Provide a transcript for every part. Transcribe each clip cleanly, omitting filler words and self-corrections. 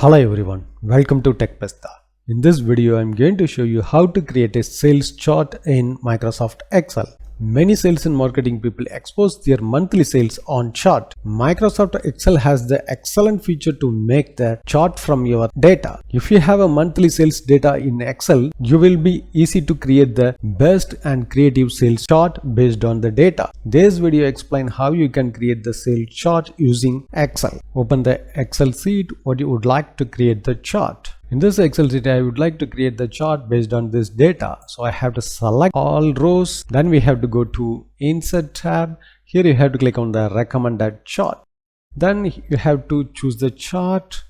Hello everyone, welcome to TechPesta. In this video, I'm going to show you how to create a sales chart in Microsoft Excel. Many sales and marketing people expose their monthly sales on chart. Microsoft Excel has the excellent feature to make the chart from your data. If you have a monthly sales data in Excel, you will be easy to create the best and creative sales chart based on the data. This video explains how you can create the sales chart using Excel. Open the Excel sheet what you would like to create the chart. In this Excel sheet, I would like to create the chart based on this data. So I have to select all rows. Then we have to go to Insert tab. Here you have to click on the recommended chart. Then you have to choose the chart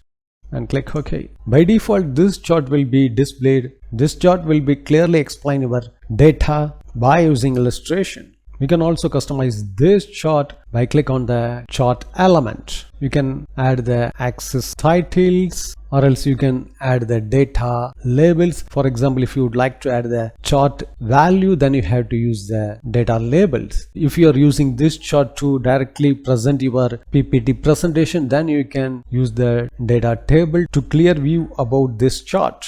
and click OK. By default, this chart will be displayed. This chart will be clearly explain your data by using illustration. We can also customize this chart by click on the chart element. You can add the axis titles, or else you can add the data labels. For example, if you would like to add the chart value, then you have to use the data labels. If you are using this chart to directly present your PPT presentation, then you can use the data table to clear view about this chart.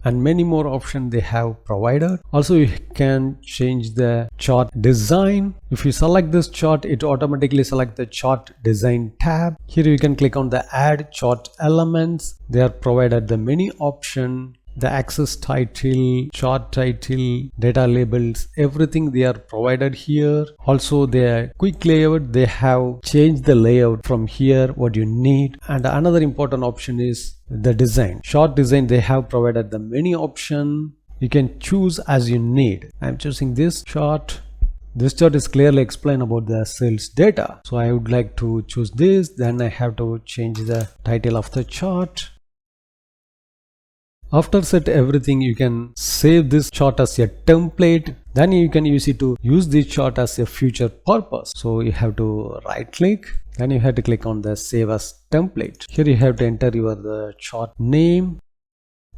And many more options they have provided. Also, you can change the chart design. If you select this chart, it automatically select the chart design tab. Here you can click on the add chart elements. They are provided the many options. The axis title, chart title, data labels, everything they are provided here. Also the quick layout, they have changed the layout from here what you need. And another important option is the design. Chart design, they have provided the many options. You can choose as you need. I'm choosing this chart. This chart is clearly explained about the sales data. So I would like to choose this. Then I have to change the title of the chart. After set everything, you can save this chart as a template. Then you can use it to use this chart as a future purpose. So you have to right click. Then you have to click on the save as template. Here you have to enter the chart name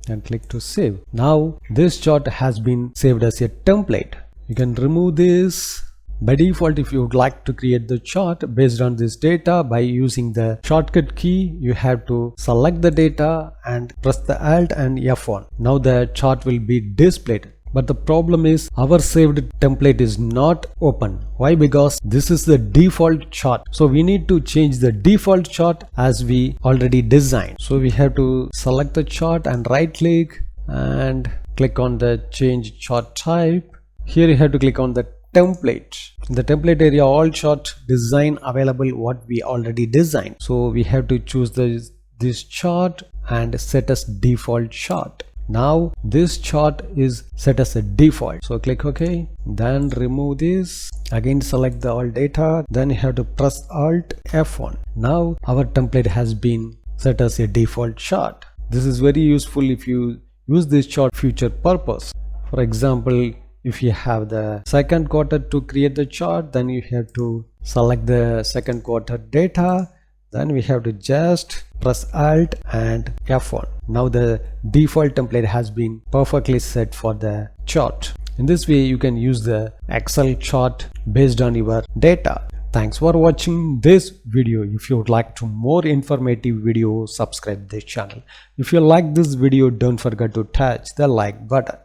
and click to save. Now this chart has been saved as a template. You can remove this. By default, if you would like to create the chart based on this data by using the shortcut key, you have to select the data and press the Alt and F1. Now the chart will be displayed. But the problem is our saved template is not open. Why? Because this is the default chart. So we need to change the default chart as we already designed. So we have to select the chart and right click and click on the change chart type. Here you have to click on the template. In the template area, all chart design available what we already designed. So we have to choose this chart and set as default chart. Now this chart is set as a default. So click OK. Then remove this. Again select the all data. Then you have to press Alt F1. Now our template has been set as a default chart. This is very useful if you use this chart future purpose. For example, if you have the second quarter to create the chart, then you have to select the second quarter data. Then we have to just press Alt and F1. Now the default template has been perfectly set for the chart. In this way, you can use the Excel chart based on your data. Thanks for watching this video. If you would like to more informative video, subscribe this channel. If you like this video, don't forget to touch the like button.